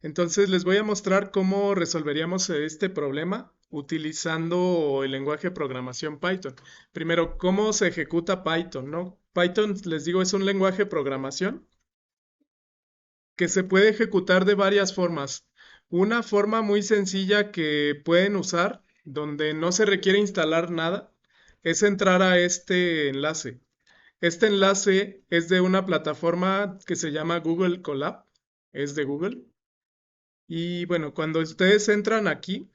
Entonces les voy a mostrar cómo resolveríamos este problema utilizando el lenguaje de programación Python. Primero, ¿cómo se ejecuta Python, no? Python, les digo, es un lenguaje de programación que se puede ejecutar de varias formas. Una forma muy sencilla que pueden usar, donde no se requiere instalar nada, es entrar a este enlace. Este enlace es de una plataforma que se llama Google Colab, es de Google. Y bueno, cuando ustedes entran aquí,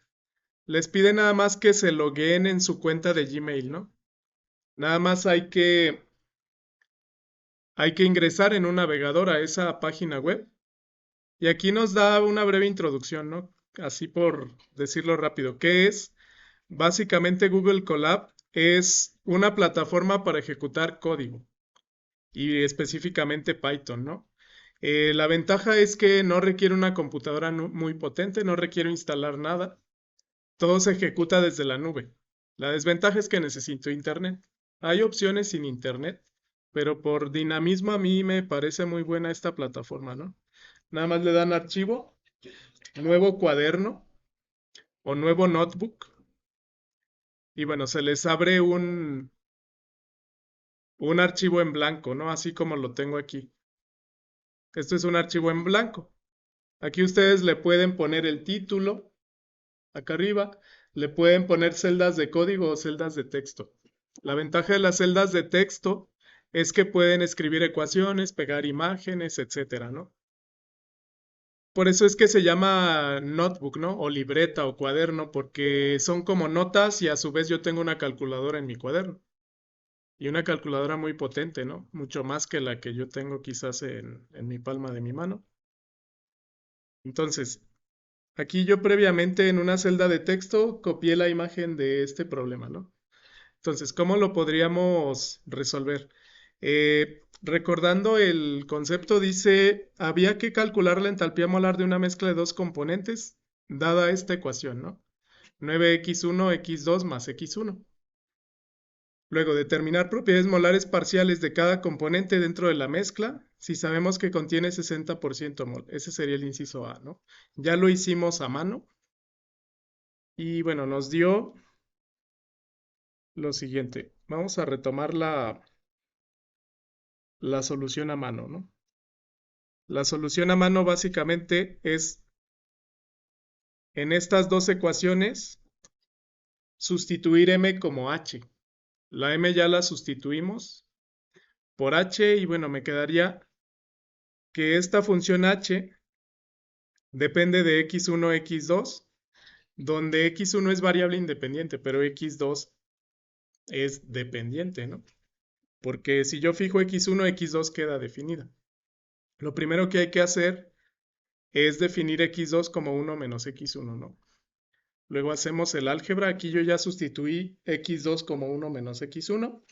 les pide nada más que se logueen en su cuenta de Gmail, ¿no? Nada más hay que ingresar en un navegador a esa página web. Y aquí nos da una breve introducción, ¿no? Así por decirlo rápido. ¿Qué es? Básicamente Google Colab es una plataforma para ejecutar código y específicamente Python, ¿no? La ventaja es que no requiere una computadora muy potente, no requiere instalar nada. Todo se ejecuta desde la nube. La desventaja es que necesito internet. Hay opciones sin internet, pero por dinamismo a mí me parece muy buena esta plataforma, ¿no? Nada más le dan archivo, nuevo cuaderno o nuevo notebook y bueno, se les abre un archivo en blanco, ¿no? Así como lo tengo aquí. Esto es un archivo en blanco. Aquí ustedes le pueden poner el título, acá arriba, le pueden poner celdas de código o celdas de texto. La ventaja de las celdas de texto es que pueden escribir ecuaciones, pegar imágenes, etcétera, ¿no? Por eso es que se llama notebook, ¿no? O libreta o cuaderno, porque son como notas y a su vez yo tengo una calculadora en mi cuaderno. Y una calculadora muy potente, ¿no? Mucho más que la que yo tengo quizás en mi palma de mi mano. Entonces, aquí yo previamente en una celda de texto copié la imagen de este problema, ¿no? Entonces, ¿cómo lo podríamos resolver? Recordando el concepto, dice, había que calcular la entalpía molar de una mezcla de dos componentes, dada esta ecuación, ¿no? 9x1, x2 más x1. Luego, determinar propiedades molares parciales de cada componente dentro de la mezcla, si sabemos que contiene 60% mol. Ese sería el inciso A, ¿no? Ya lo hicimos a mano y bueno, nos dio lo siguiente. Vamos a retomar la solución a mano, ¿no? La solución a mano básicamente es en estas dos ecuaciones sustituir m como h. La m ya la sustituimos por h y bueno, me quedaría que esta función h depende de x1, x2, donde x1 es variable independiente, pero x2 es dependiente, ¿no? Porque si yo fijo x1, x2 queda definida. Lo primero que hay que hacer es definir x2 como 1 menos x1, ¿no? Luego hacemos el álgebra. Aquí yo ya sustituí x2 como 1 menos x1.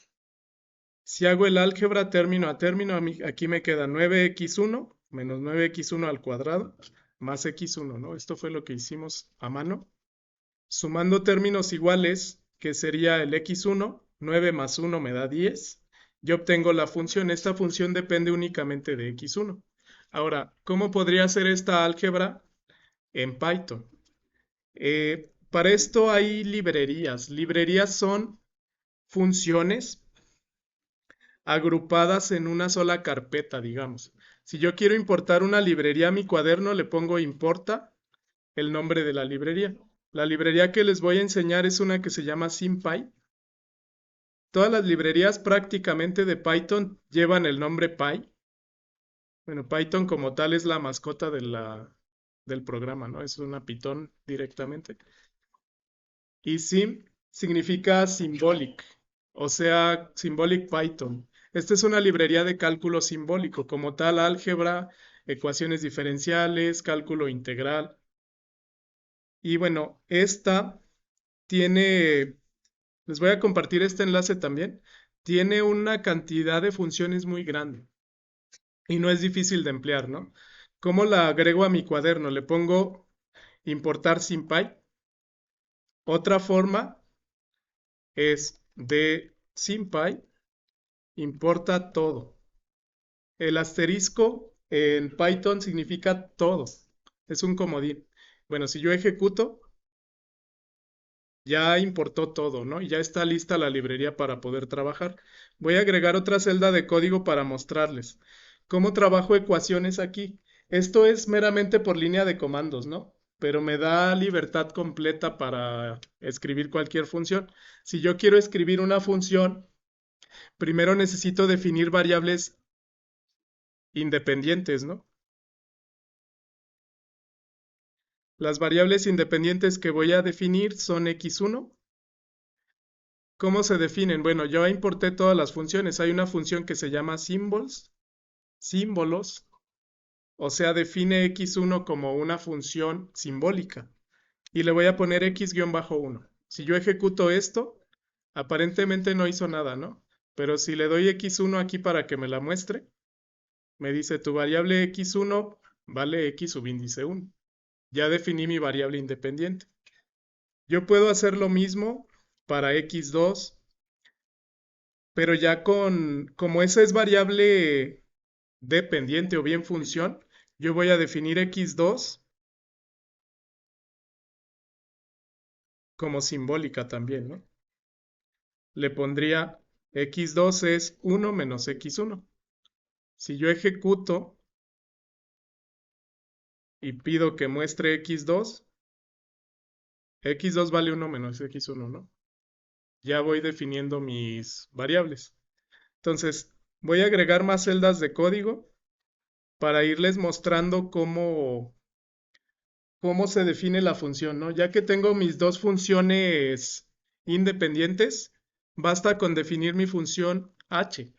Si hago el álgebra término a término, aquí me queda 9x1 menos 9x1 al cuadrado más x1, ¿no? Esto fue lo que hicimos a mano. Sumando términos iguales, que sería el x1, 9 más 1 me da 10. Yo obtengo la función. Esta función depende únicamente de x1. Ahora, ¿cómo podría hacer esta álgebra en Python? Para esto hay librerías. Librerías son funciones agrupadas en una sola carpeta, digamos. Si yo quiero importar una librería a mi cuaderno, le pongo importa el nombre de la librería. La librería que les voy a enseñar es una que se llama SymPy. Todas las librerías prácticamente de Python llevan el nombre Py. Bueno, Python como tal es la mascota del programa, ¿no? Es una Python directamente. Y sim significa symbolic, o sea, symbolic Python. Esta es una librería de cálculo simbólico, como tal, álgebra, ecuaciones diferenciales, cálculo integral. Y bueno, esta tiene, les voy a compartir este enlace también, tiene una cantidad de funciones muy grande y no es difícil de emplear, ¿no? ¿Cómo la agrego a mi cuaderno? Le pongo importar SymPy. Otra forma es de SymPy importa todo. El asterisco en Python significa todo. Es un comodín. Bueno, si yo ejecuto, ya importó todo, ¿no? Y ya está lista la librería para poder trabajar. Voy a agregar otra celda de código para mostrarles cómo trabajo ecuaciones aquí. Esto es meramente por línea de comandos, ¿no? Pero me da libertad completa para escribir cualquier función. Si yo quiero escribir una función, primero necesito definir variables independientes, ¿no? Las variables independientes que voy a definir son x1. ¿Cómo se definen? Bueno, yo importé todas las funciones. Hay una función que se llama symbols, símbolos, o sea, define x1 como una función simbólica. Y le voy a poner x-1. Si yo ejecuto esto, aparentemente no hizo nada, ¿no? Pero si le doy x1 aquí para que me la muestre, me dice tu variable x1 vale x subíndice 1. Ya definí mi variable independiente. Yo puedo hacer lo mismo para x2, pero ya como esa es variable dependiente o bien función, yo voy a definir x2 como simbólica también, ¿no? Le pondría x2 es 1 menos x1. Si yo ejecuto y pido que muestre x2, x2 vale 1 menos x1, ¿no? Ya voy definiendo mis variables. Entonces, voy a agregar más celdas de código para irles mostrando cómo se define la función, ¿no? Ya que tengo mis dos funciones independientes, basta con definir mi función h.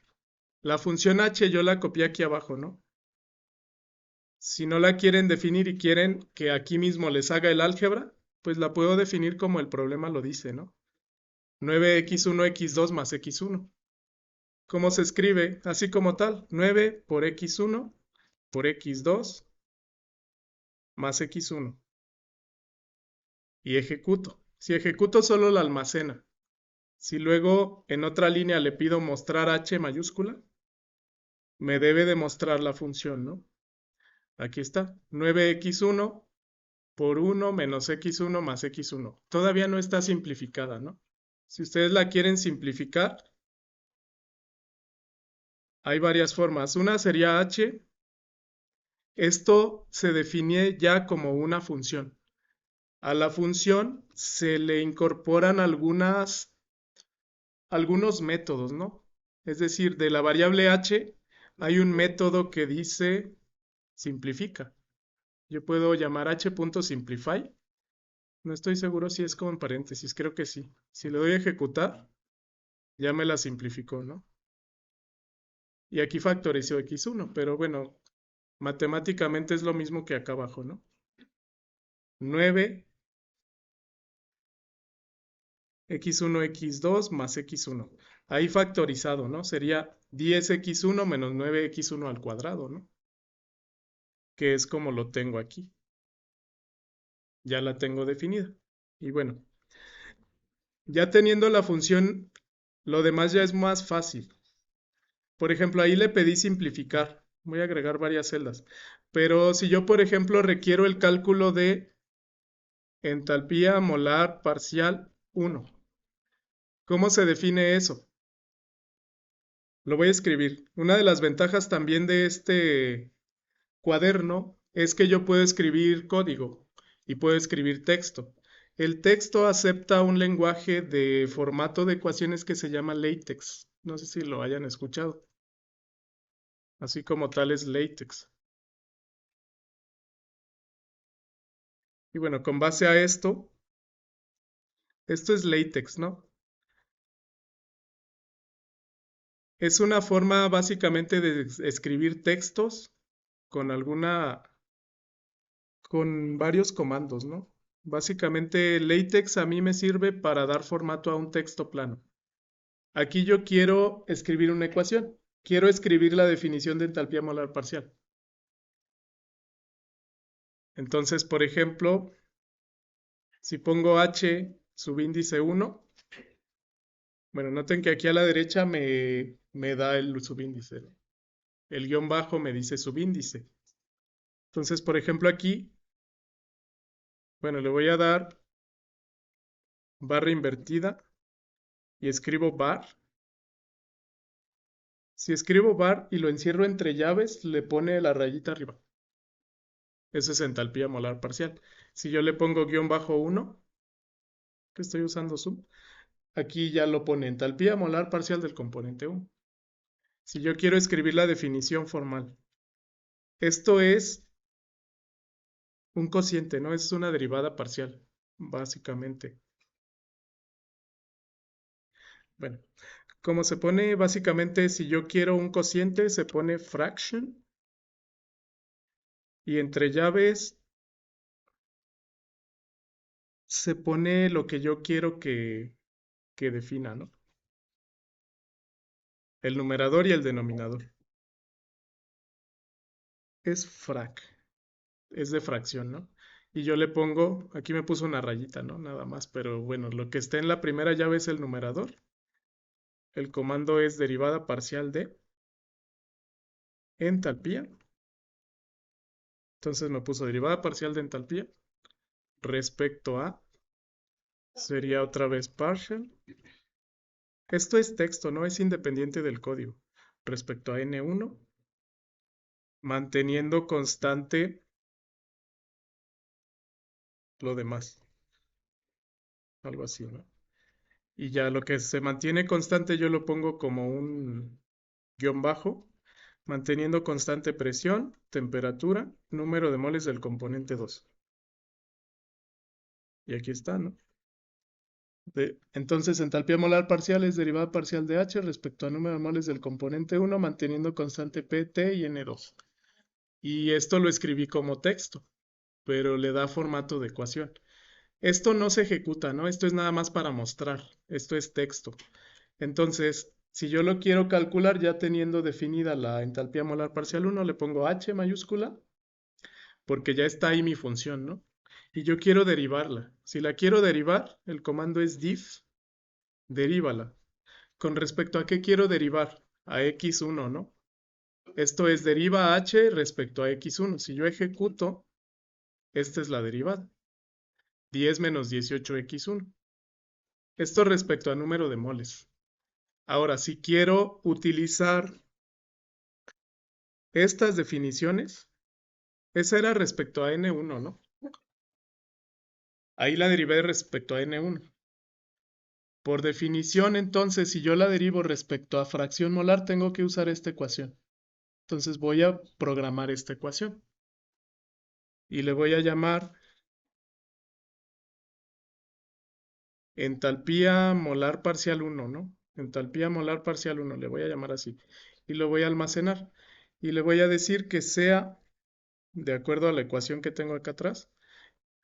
La función h yo la copié aquí abajo, ¿no? Si no la quieren definir y quieren que aquí mismo les haga el álgebra, pues la puedo definir como el problema lo dice, ¿no? 9x1 x2 más x1. ¿Cómo se escribe? Así como tal, 9 por x1 por x2 más x1. Y ejecuto. Si ejecuto solo la almacena. Si luego en otra línea le pido mostrar h mayúscula, me debe demostrar la función, ¿no? Aquí está, 9x1 por 1 menos x1 más x1. Todavía no está simplificada, ¿no? Si ustedes la quieren simplificar, hay varias formas. Una sería h. Esto se define ya como una función. A la función se le incorporan algunos métodos, ¿no? Es decir, de la variable h hay un método que dice simplifica. Yo puedo llamar h.simplify. No estoy seguro si es con paréntesis, creo que sí. Si le doy a ejecutar, ya me la simplificó, ¿no? Y aquí factorizó x1, pero bueno, matemáticamente es lo mismo que acá abajo, ¿no? 9 x1, x2 más x1. Ahí factorizado, ¿no? Sería 10x1 menos 9x1 al cuadrado, ¿no? Que es como lo tengo aquí. Ya la tengo definida. Y bueno, ya teniendo la función, lo demás ya es más fácil. Por ejemplo, ahí le pedí simplificar. Voy a agregar varias celdas. Pero si yo, por ejemplo, requiero el cálculo de entalpía molar parcial 1, ¿cómo se define eso? Lo voy a escribir. Una de las ventajas también de este cuaderno es que yo puedo escribir código y puedo escribir texto. El texto acepta un lenguaje de formato de ecuaciones que se llama LaTeX. No sé si lo hayan escuchado. Así como tal es LaTeX. Y bueno, con base a esto es LaTeX, ¿no? Es una forma básicamente de escribir textos con con varios comandos, ¿no? Básicamente LaTeX a mí me sirve para dar formato a un texto plano. Aquí yo quiero escribir una ecuación. Quiero escribir la definición de entalpía molar parcial. Entonces, por ejemplo, si pongo h subíndice 1, bueno, noten que aquí a la derecha me da el subíndice, ¿no? El guión bajo me dice subíndice. Entonces, por ejemplo, aquí Bueno, le voy a dar barra invertida y escribo bar. Si escribo bar y lo encierro entre llaves, le pone la rayita arriba. Eso es entalpía molar parcial. Si yo le pongo guión bajo 1, que estoy usando sum, aquí ya lo pone entalpía molar parcial del componente 1. Si yo quiero escribir la definición formal, esto es un cociente, ¿no? Es una derivada parcial, básicamente. Bueno, como se pone básicamente, si yo quiero un cociente, se pone fraction y entre llaves se pone lo que yo quiero que defina, ¿no? El numerador y el denominador. Es frac, es de fracción, ¿no? Y yo le pongo, aquí me puso una rayita, ¿no? Nada más, pero bueno, lo que está en la primera llave es el numerador. El comando es derivada parcial de entalpía. Entonces me puso derivada parcial de entalpía respecto a, sería otra vez partial. Esto es texto, no es independiente del código. Respecto a N1, manteniendo constante lo demás. Algo así, ¿no? Y ya lo que se mantiene constante yo lo pongo como un guión bajo, manteniendo constante presión, temperatura, número de moles del componente 2. Y aquí está, ¿no? Entonces, entalpía molar parcial es derivada parcial de H respecto a número de moles del componente 1, manteniendo constante P, T y N2. Y esto lo escribí como texto, pero le da formato de ecuación. Esto no se ejecuta, ¿no? Esto es nada más para mostrar. Esto es texto. Entonces, si yo lo quiero calcular ya teniendo definida la entalpía molar parcial 1, le pongo H mayúscula, porque ya está ahí mi función, ¿no? Y yo quiero derivarla. Si la quiero derivar, el comando es diff, derívala. ¿Con respecto a qué quiero derivar? A x1, ¿no? Esto es deriva h respecto a x1. Si yo ejecuto, esta es la derivada. 10 menos 18x1. Esto respecto a número de moles. Ahora, si quiero utilizar estas definiciones, esa era respecto a N1, ¿no? Ahí la derivé respecto a N1. Por definición, entonces, si yo la derivo respecto a fracción molar, tengo que usar esta ecuación. Entonces voy a programar esta ecuación. Y le voy a llamar entalpía molar parcial 1, ¿no? Entalpía molar parcial 1, le voy a llamar así. Y lo voy a almacenar. Y le voy a decir que sea, de acuerdo a la ecuación que tengo acá atrás,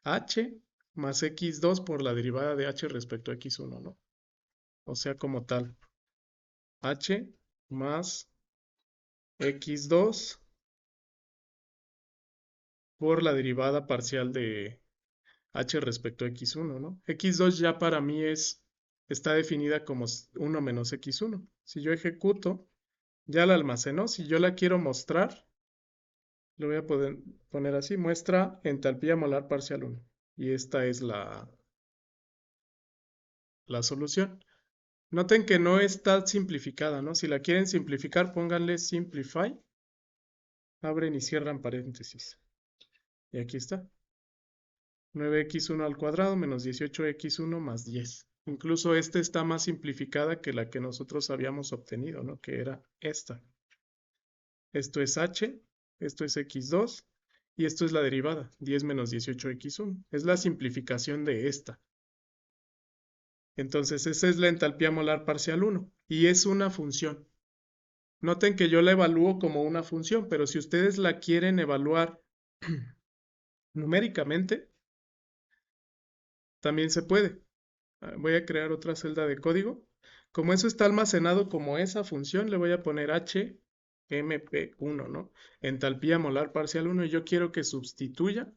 h más x2 por la derivada de h respecto a x1, ¿no? O sea, como tal, h más x2 por la derivada parcial de h respecto a x1, ¿no? x2 ya para mí está definida como 1 menos x1. Si yo ejecuto, ya la almacenó. Si yo la quiero mostrar, le voy a poner así, muestra entalpía molar parcial 1. Y esta es la solución. Noten que no está simplificada, ¿no? Si la quieren simplificar, pónganle simplify. Abren y cierran paréntesis. Y aquí está. 9x1 al cuadrado menos 18x1 más 10. Incluso esta está más simplificada que la que nosotros habíamos obtenido, ¿no? Que era esta. Esto es h, esto es x2 y esto es la derivada, 10 menos 18x1. Es la simplificación de esta. Entonces, esa es la entalpía molar parcial 1 y es una función. Noten que yo la evalúo como una función, pero si ustedes la quieren evaluar numéricamente, también se puede. Voy a crear otra celda de código. Como eso está almacenado como esa función, le voy a poner HMP1, ¿no? Entalpía molar parcial 1 y yo quiero que sustituya.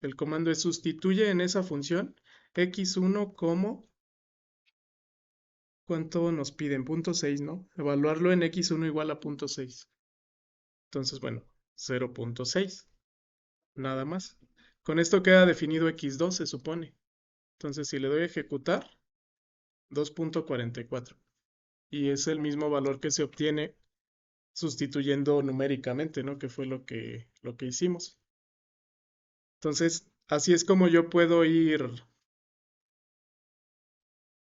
El comando es sustituye en esa función x1 como, ¿cuánto nos piden? 0.6, ¿no? Evaluarlo en x1 igual a 0.6. Entonces, bueno, 0.6. Nada más. Con esto queda definido x2, se supone. Entonces, si le doy a ejecutar, 2.44. Y es el mismo valor que se obtiene sustituyendo numéricamente, ¿no? Que fue lo que hicimos. Entonces, así es como yo puedo ir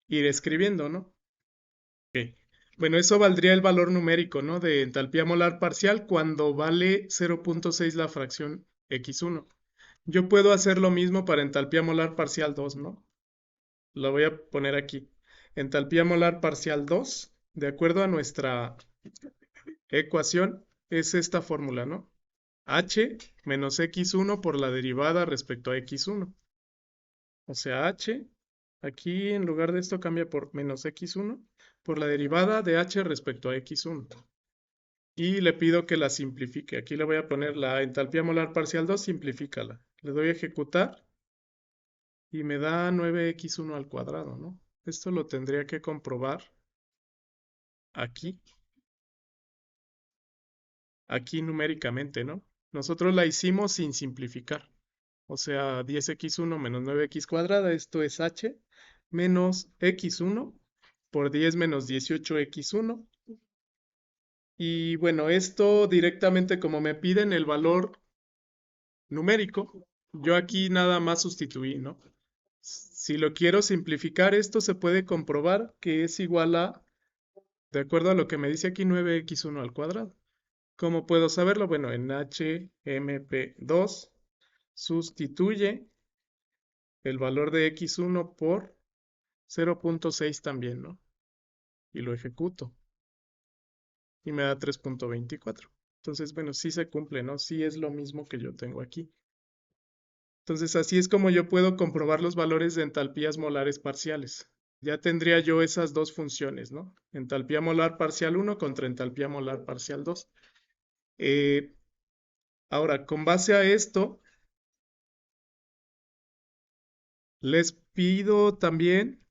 escribiendo, ¿no? Ok. Bueno, eso valdría el valor numérico, ¿no? De entalpía molar parcial cuando vale 0.6 la fracción x1. Yo puedo hacer lo mismo para entalpía molar parcial 2, ¿no? Lo voy a poner aquí. Entalpía molar parcial 2, de acuerdo a nuestra ecuación, es esta fórmula, ¿no? H menos x1 por la derivada respecto a x1. O sea, h, aquí en lugar de esto cambia por menos x1 por la derivada de h respecto a x1. Y le pido que la simplifique. Aquí le voy a poner la entalpía molar parcial 2, simplifícala. Le doy a ejecutar y me da 9x1 al cuadrado, ¿no? Esto lo tendría que comprobar aquí, aquí numéricamente, ¿no? Nosotros la hicimos sin simplificar. O sea, 10x1 menos 9x cuadrada, esto es h, menos x1 por 10 menos 18x1. Y bueno, esto directamente como me piden el valor numérico, yo aquí nada más sustituí, ¿no? Si lo quiero simplificar, esto se puede comprobar que es igual a, de acuerdo a lo que me dice aquí, 9x1 al cuadrado. ¿Cómo puedo saberlo? Bueno, en HMP2 sustituye el valor de x1 por 0.6 también, ¿no? Y lo ejecuto. Y me da 3.24. Entonces, bueno, sí se cumple, ¿no? Sí es lo mismo que yo tengo aquí. Entonces, así es como yo puedo comprobar los valores de entalpías molares parciales. Ya tendría yo esas dos funciones, ¿no? Entalpía molar parcial 1 contra entalpía molar parcial 2. Eh, Ahora, con base a esto, les pido también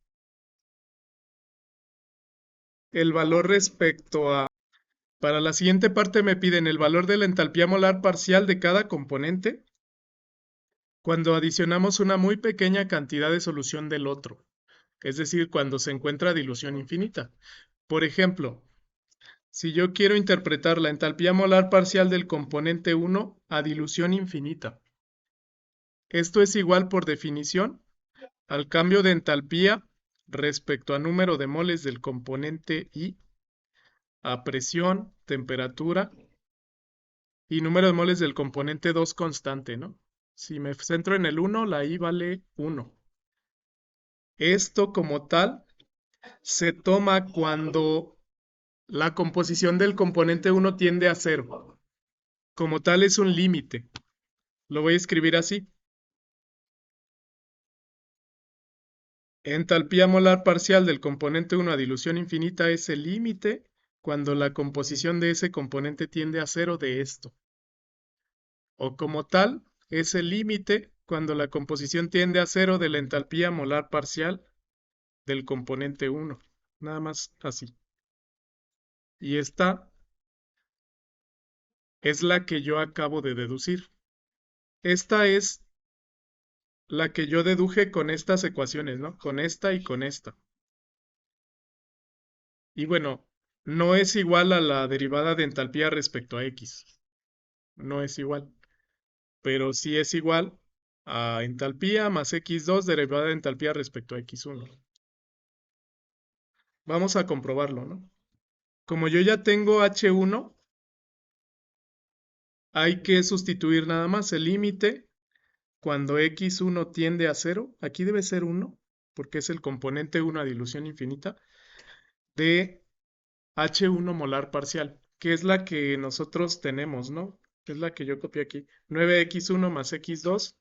el valor respecto a... Para la siguiente parte me piden el valor de la entalpía molar parcial de cada componente cuando adicionamos una muy pequeña cantidad de solución del otro, es decir, cuando se encuentra dilución infinita. Por ejemplo, si yo quiero interpretar la entalpía molar parcial del componente 1 a dilución infinita, esto es igual por definición al cambio de entalpía respecto a número de moles del componente I, a presión, temperatura y número de moles del componente 2 constante, ¿no? Si me centro en el 1, la I vale 1. Esto como tal se toma cuando la composición del componente 1 tiende a 0. Como tal es un límite. Lo voy a escribir así. Entalpía molar parcial del componente 1 a dilución infinita es el límite cuando la composición de ese componente tiende a 0 de esto. O como tal, es el límite cuando la composición tiende a 0 de la entalpía molar parcial del componente 1. Nada más así. Y esta es la que yo acabo de deducir. Esta es la que yo deduje con estas ecuaciones, ¿no? Con esta y con esta. Y bueno, no es igual a la derivada de entalpía respecto a X. No es igual. Pero sí es igual a entalpía más X2 derivada de entalpía respecto a X1. Vamos a comprobarlo, ¿no? Como yo ya tengo H1, hay que sustituir nada más el límite cuando x1 tiende a 0. Aquí debe ser 1, porque es el componente 1 a dilución infinita, de H1 molar parcial, que es la que nosotros tenemos, ¿no? Es la que yo copié aquí. 9x1 más x2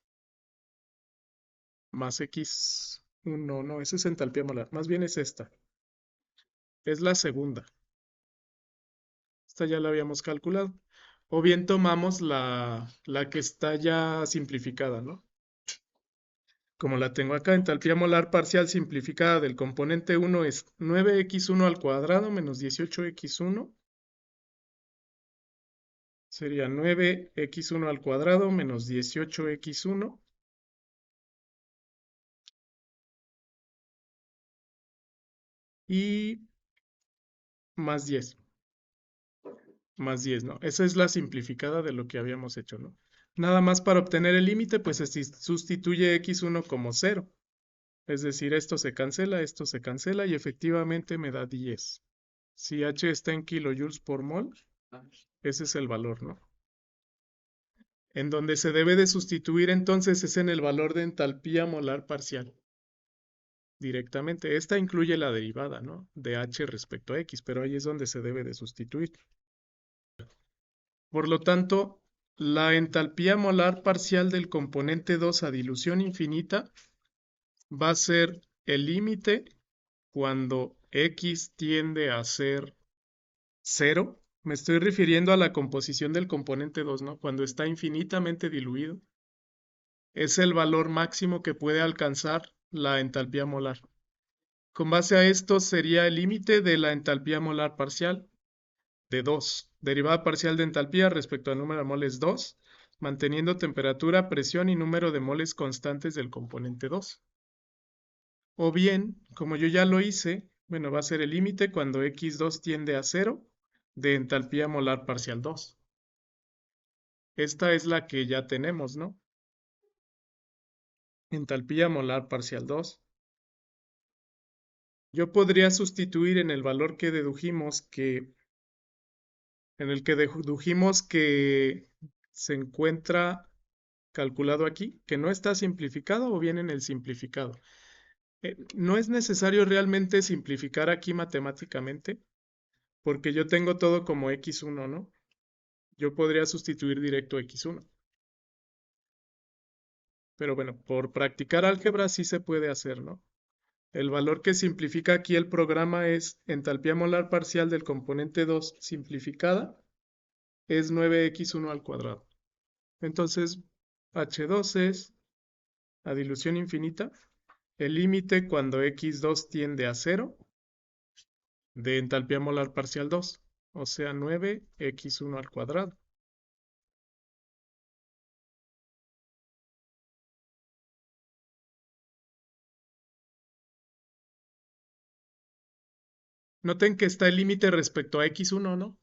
más x1, no, esa es entalpía molar. Más bien es esta. Es la segunda. Esta ya la habíamos calculado. O bien tomamos la que está ya simplificada, ¿no? Como la tengo acá, entalpía molar parcial simplificada del componente 1 es 9x1 al cuadrado menos 18x1. Sería 9x1 al cuadrado menos 18x1 y más 10. Más 10, ¿no? Esa es la simplificada de lo que habíamos hecho, ¿no? Nada más para obtener el límite, pues se sustituye x1 como 0. Es decir, esto se cancela y efectivamente me da 10. Si H está en kilojoules por mol, ese es el valor, ¿no? En donde se debe de sustituir entonces es en el valor de entalpía molar parcial. Directamente. Esta incluye la derivada, ¿no? De H respecto a X, pero ahí es donde se debe de sustituir. Por lo tanto, la entalpía molar parcial del componente 2 a dilución infinita va a ser el límite cuando X tiende a ser 0. Me estoy refiriendo a la composición del componente 2, ¿no? Cuando está infinitamente diluido. Es el valor máximo que puede alcanzar la entalpía molar. Con base a esto sería el límite de la entalpía molar parcial de 2. Derivada parcial de entalpía respecto al número de moles 2, manteniendo temperatura, presión y número de moles constantes del componente 2. O bien, como yo ya lo hice, bueno, va a ser el límite cuando x2 tiende a 0 de entalpía molar parcial 2. Esta es la que ya tenemos, ¿no? Entalpía molar parcial 2. Yo podría sustituir en el valor que dedujimos que se encuentra calculado aquí, que no está simplificado o bien en el simplificado. No es necesario realmente simplificar aquí matemáticamente, porque yo tengo todo como x1, ¿no? Yo podría sustituir directo x1. Pero bueno, por practicar álgebra sí se puede hacer, ¿no? El valor que simplifica aquí el programa es entalpía molar parcial del componente 2 simplificada, es 9x1 al cuadrado. Entonces, H2 es, a dilución infinita, el límite cuando x2 tiende a 0 de entalpía molar parcial 2, o sea 9x1 al cuadrado. Noten que está el límite respecto a x1, ¿no?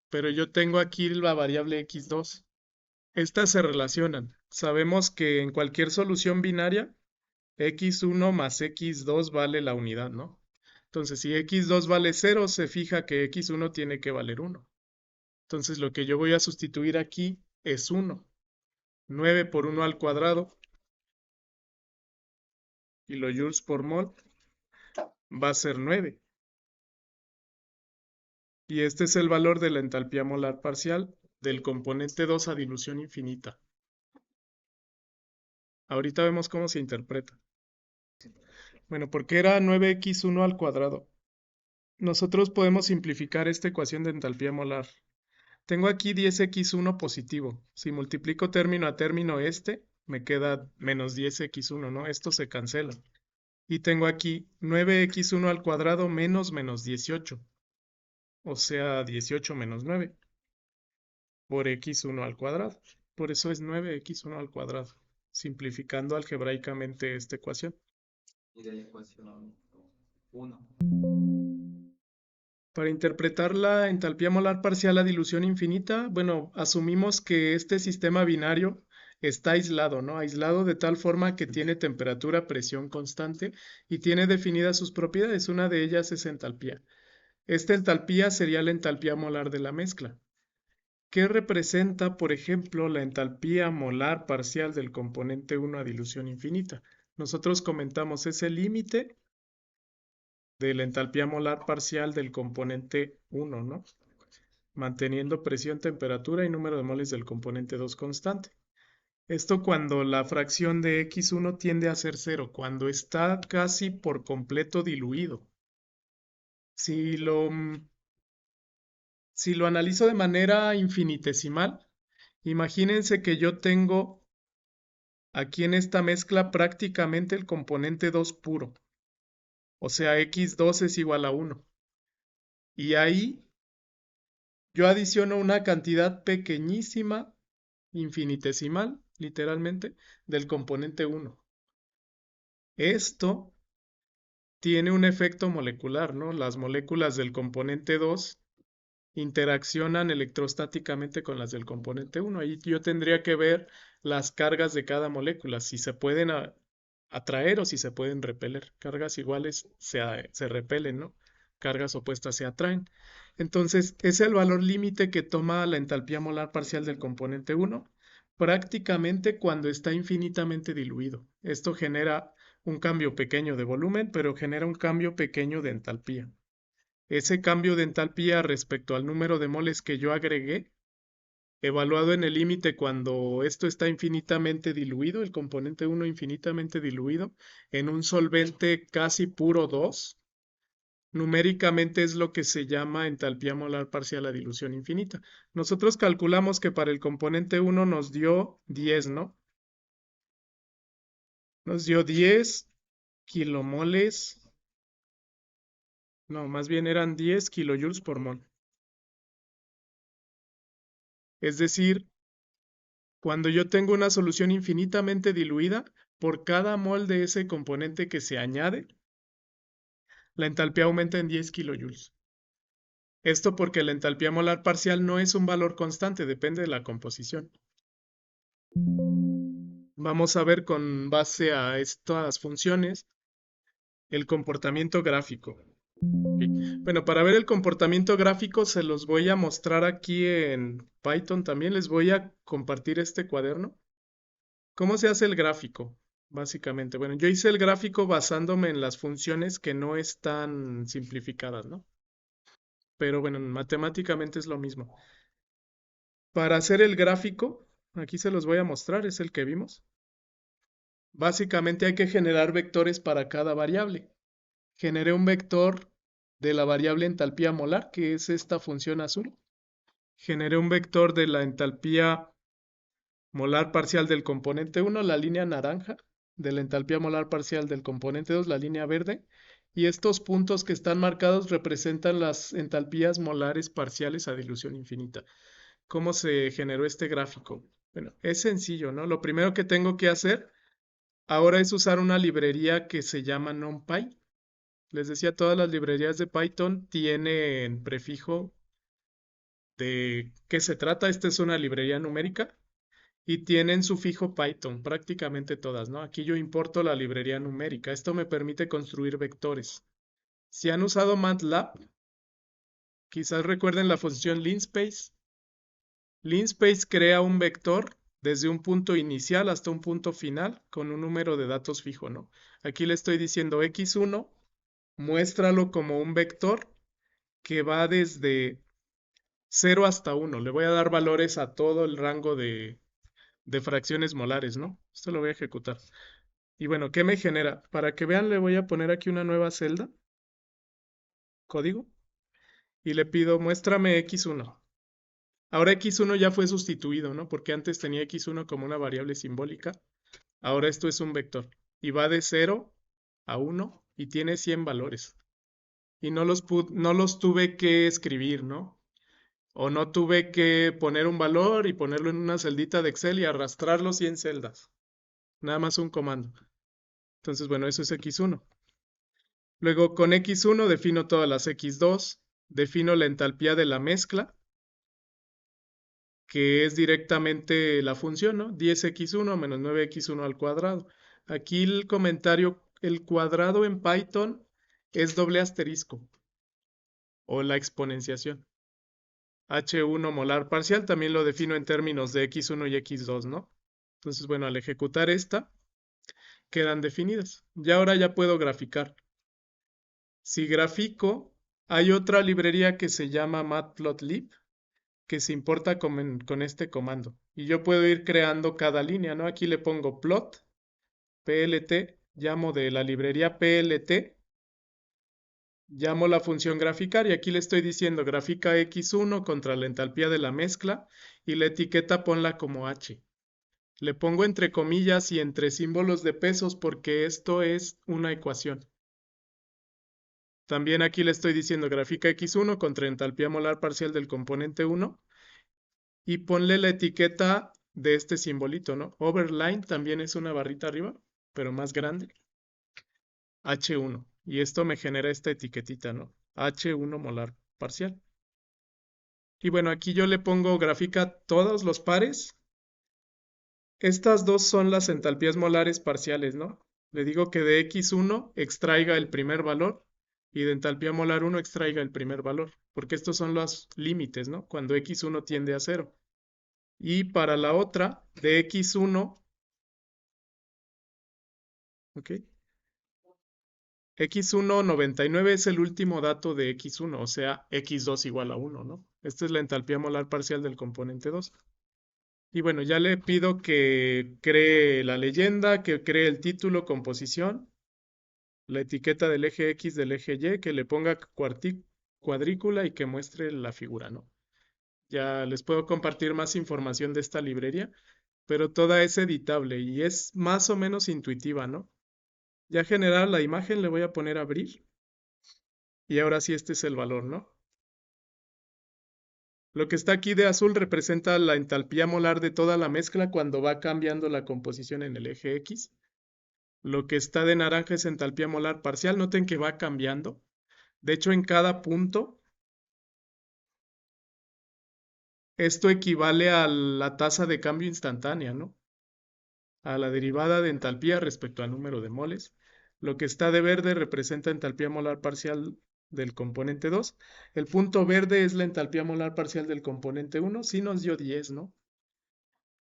Pero yo tengo aquí la variable x2. Estas se relacionan. Sabemos que en cualquier solución binaria, x1 más x2 vale la unidad, ¿no? Entonces, si x2 vale 0, se fija que x1 tiene que valer 1. Entonces, lo que yo voy a sustituir aquí es 1. 9 por 1 al cuadrado, kilojoules por mol, va a ser 9. Y este es el valor de la entalpía molar parcial del componente 2 a dilución infinita. Ahorita vemos cómo se interpreta. Bueno, porque era 9x1 al cuadrado. Nosotros podemos simplificar esta ecuación de entalpía molar. Tengo aquí 10x1 positivo. Si multiplico término a término me queda menos 10x1, ¿no? Esto se cancela. Y tengo aquí 9x1 al cuadrado menos 18. O sea, 18 menos 9 por x1 al cuadrado. Por eso es 9x1 al cuadrado, simplificando algebraicamente esta ecuación. Y de la ecuación 1. Para interpretar la entalpía molar parcial a dilución infinita, bueno, asumimos que este sistema binario está aislado, ¿no? Aislado de tal forma que tiene temperatura, presión constante y tiene definidas sus propiedades. Una de ellas es entalpía. Esta entalpía sería la entalpía molar de la mezcla. ¿Qué representa, por ejemplo, la entalpía molar parcial del componente 1 a dilución infinita? Nosotros comentamos ese límite de la entalpía molar parcial del componente 1, ¿no? Manteniendo presión, temperatura y número de moles del componente 2 constante. Esto cuando la fracción de x1 tiende a ser 0, cuando está casi por completo diluido. Si lo, si lo analizo de manera infinitesimal, imagínense que yo tengo aquí en esta mezcla prácticamente el componente 2 puro. O sea, x2 es igual a 1. Y ahí yo adiciono una cantidad pequeñísima, infinitesimal, literalmente, del componente 1. Esto tiene un efecto molecular, ¿no? Las moléculas del componente 2 interaccionan electrostáticamente con las del componente 1. Ahí yo tendría que ver las cargas de cada molécula, si se pueden atraer o si se pueden repeler. Cargas iguales se repelen, ¿no? Cargas opuestas se atraen. Entonces, es el valor límite que toma la entalpía molar parcial del componente 1, prácticamente cuando está infinitamente diluido. Esto genera un cambio pequeño de volumen, pero genera un cambio pequeño de entalpía. Ese cambio de entalpía respecto al número de moles que yo agregué, evaluado en el límite cuando esto está infinitamente diluido, el componente 1 infinitamente diluido, en un solvente casi puro 2, numéricamente es lo que se llama entalpía molar parcial a dilución infinita. Nosotros calculamos que para el componente 1 nos dio 10, ¿no? Nos dio 10 kilomoles, no, más bien eran 10 kilojoules por mol. Es decir, cuando yo tengo una solución infinitamente diluida, por cada mol de ese componente que se añade, la entalpía aumenta en 10 kilojoules. Esto porque la entalpía molar parcial no es un valor constante, depende de la composición. Vamos a ver con base a estas funciones el comportamiento gráfico. Bueno, para ver el comportamiento gráfico se los voy a mostrar aquí en Python también. Les voy a compartir este cuaderno. ¿Cómo se hace el gráfico? Básicamente, bueno, yo hice el gráfico basándome en las funciones que no están simplificadas, ¿no? Pero bueno, matemáticamente es lo mismo. Para hacer el gráfico, aquí se los voy a mostrar, es el que vimos. Básicamente hay que generar vectores para cada variable. Generé un vector de la variable entalpía molar, que es esta función azul. Generé un vector de la entalpía molar parcial del componente 1, la línea naranja, de la entalpía molar parcial del componente 2, la línea verde, y estos puntos que están marcados representan las entalpías molares parciales a dilución infinita. ¿Cómo se generó este gráfico? Bueno, es sencillo, ¿no? Lo primero que tengo que hacer ahora es usar una librería que se llama NumPy. Les decía, todas las librerías de Python tienen prefijo de qué se trata. Esta es una librería numérica y tienen sufijo Python, prácticamente todas, ¿no? Aquí yo importo la librería numérica. Esto me permite construir vectores. Si han usado MATLAB, quizás recuerden la función linspace. Linspace crea un vector desde un punto inicial hasta un punto final con un número de datos fijo, ¿no? Aquí le estoy diciendo x1, muéstralo como un vector que va desde 0 hasta 1. Le voy a dar valores a todo el rango de fracciones molares, ¿no? Esto lo voy a ejecutar. Y bueno, ¿qué me genera? Para que vean, le voy a poner aquí una nueva celda, código, y le pido muéstrame x1. Ahora x1 ya fue sustituido, ¿no? Porque antes tenía x1 como una variable simbólica. Ahora esto es un vector. Y va de 0 a 1 y tiene 100 valores. Y no los tuve que escribir, ¿no? O no tuve que poner un valor y ponerlo en una celdita de Excel y arrastrarlo 100 celdas. Nada más un comando. Entonces, bueno, eso es x1. Luego con x1 defino todas las x2, defino la entalpía de la mezcla, que es directamente la función, ¿no? 10x1 menos 9x1 al cuadrado. Aquí el comentario, el cuadrado en Python es doble asterisco o la exponenciación. H1 molar parcial también lo defino en términos de x1 y x2, ¿no? Entonces, bueno, al ejecutar esta, quedan definidas. Y ahora ya puedo graficar. Si grafico, hay otra librería que se llama matplotlib, que se importa con este comando. Y yo puedo ir creando cada línea, ¿no? Aquí le pongo plot, plt, llamo de la librería plt, llamo la función graficar y aquí le estoy diciendo grafica x1 contra la entalpía de la mezcla y la etiqueta ponla como h. Le pongo entre comillas y entre símbolos de pesos porque esto es una ecuación. También aquí le estoy diciendo gráfica x1 contra entalpía molar parcial del componente 1 y ponle la etiqueta de este simbolito, ¿no? Overline también es una barrita arriba, pero más grande. H1. Y esto me genera esta etiquetita, ¿no? H1 molar parcial. Y bueno, aquí yo le pongo gráfica todos los pares. Estas dos son las entalpías molares parciales, ¿no? Le digo que de X1 extraiga el primer valor y de entalpía molar 1 extraiga el primer valor, porque estos son los límites, ¿no? Cuando X1 tiende a 0. Y para la otra, de X1, ¿ok? X1 99 es el último dato de X1, o sea, X2 igual a 1, ¿no? Esta es la entalpía molar parcial del componente 2. Y bueno, ya le pido que cree la leyenda, que cree el título, composición, la etiqueta del eje X, del eje Y, que le ponga cuadrícula y que muestre la figura, ¿no? Ya les puedo compartir más información de esta librería, pero toda es editable y es más o menos intuitiva, ¿no? Ya generar la imagen le voy a poner abrir y ahora sí este es el valor, ¿no? Lo que está aquí de azul representa la entalpía molar de toda la mezcla cuando va cambiando la composición en el eje X. Lo que está de naranja es entalpía molar parcial. Noten que va cambiando. De hecho, en cada punto, esto equivale a la tasa de cambio instantánea, ¿no? A la derivada de entalpía respecto al número de moles. Lo que está de verde representa entalpía molar parcial del componente 2. El punto verde es la entalpía molar parcial del componente 1. Sí nos dio 10, ¿no?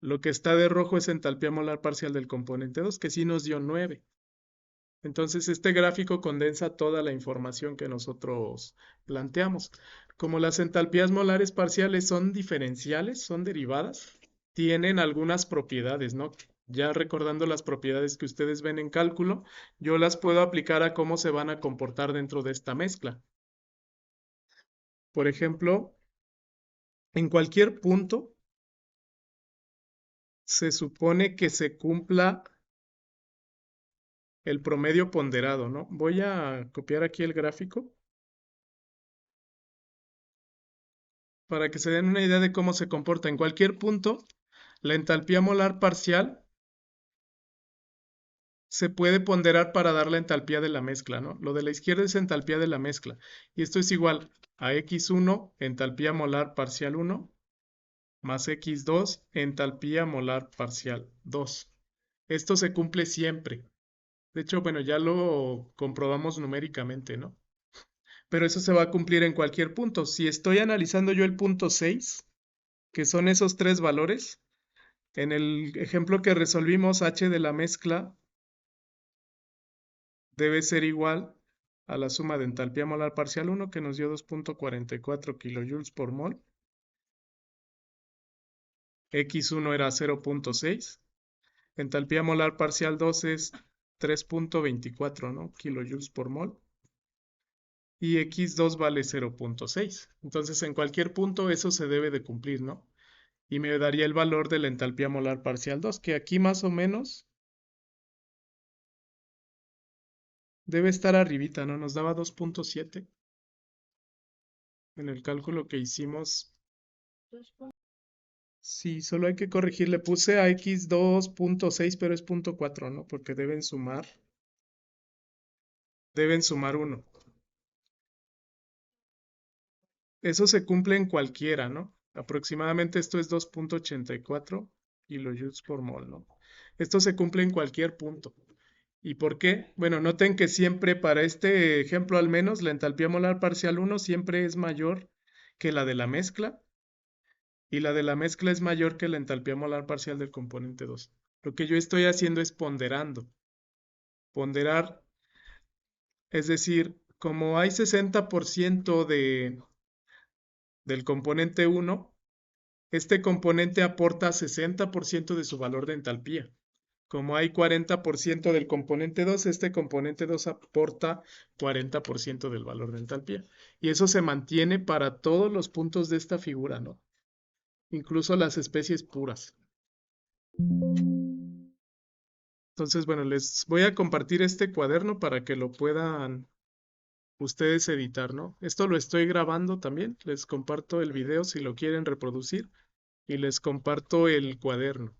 Lo que está de rojo es entalpía molar parcial del componente 2, que sí nos dio 9. Entonces, este gráfico condensa toda la información que nosotros planteamos. Como las entalpías molares parciales son diferenciales, son derivadas, tienen algunas propiedades, ¿no? Ya recordando las propiedades que ustedes ven en cálculo, yo las puedo aplicar a cómo se van a comportar dentro de esta mezcla. Por ejemplo, en cualquier punto se supone que se cumpla el promedio ponderado, ¿no? Voy a copiar aquí el gráfico para que se den una idea de cómo se comporta. En cualquier punto, la entalpía molar parcial se puede ponderar para dar la entalpía de la mezcla, ¿no? Lo de la izquierda es entalpía de la mezcla. Y esto es igual a X1, entalpía molar parcial 1, más X2, entalpía molar parcial 2. Esto se cumple siempre. De hecho, bueno, ya lo comprobamos numéricamente, ¿no? Pero eso se va a cumplir en cualquier punto. Si estoy analizando yo el punto 6, que son esos tres valores, en el ejemplo que resolvimos, H de la mezcla debe ser igual a la suma de entalpía molar parcial 1, que nos dio 2.44 kilojoules por mol. X1 era 0.6. Entalpía molar parcial 2 es 3.24, ¿no? Kilojoules por mol. Y X2 vale 0.6. Entonces, en cualquier punto eso se debe de cumplir, ¿no? Y me daría el valor de la entalpía molar parcial 2, que aquí más o menos debe estar arribita, ¿no? Nos daba 2.7 en el cálculo que hicimos. Sí, solo hay que corregir. Le puse a X 2.6, pero es 0.4, ¿no? Porque deben sumar 1. Eso se cumple en cualquiera, ¿no? Aproximadamente esto es 2.84 kilojoules por mol, ¿no? Esto se cumple en cualquier punto. ¿Y por qué? Bueno, noten que siempre para este ejemplo al menos la entalpía molar parcial 1 siempre es mayor que la de la mezcla y la de la mezcla es mayor que la entalpía molar parcial del componente 2. Lo que yo estoy haciendo es ponderando. Ponderar, es decir, como hay 60% del componente 1, este componente aporta 60% de su valor de entalpía. Como hay 40% del componente 2, este componente 2 aporta 40% del valor de entalpía. Y eso se mantiene para todos los puntos de esta figura, ¿no? Incluso las especies puras. Entonces, bueno, les voy a compartir este cuaderno para que lo puedan ustedes editar, ¿no? Esto lo estoy grabando también. Les comparto el video si lo quieren reproducir y les comparto el cuaderno.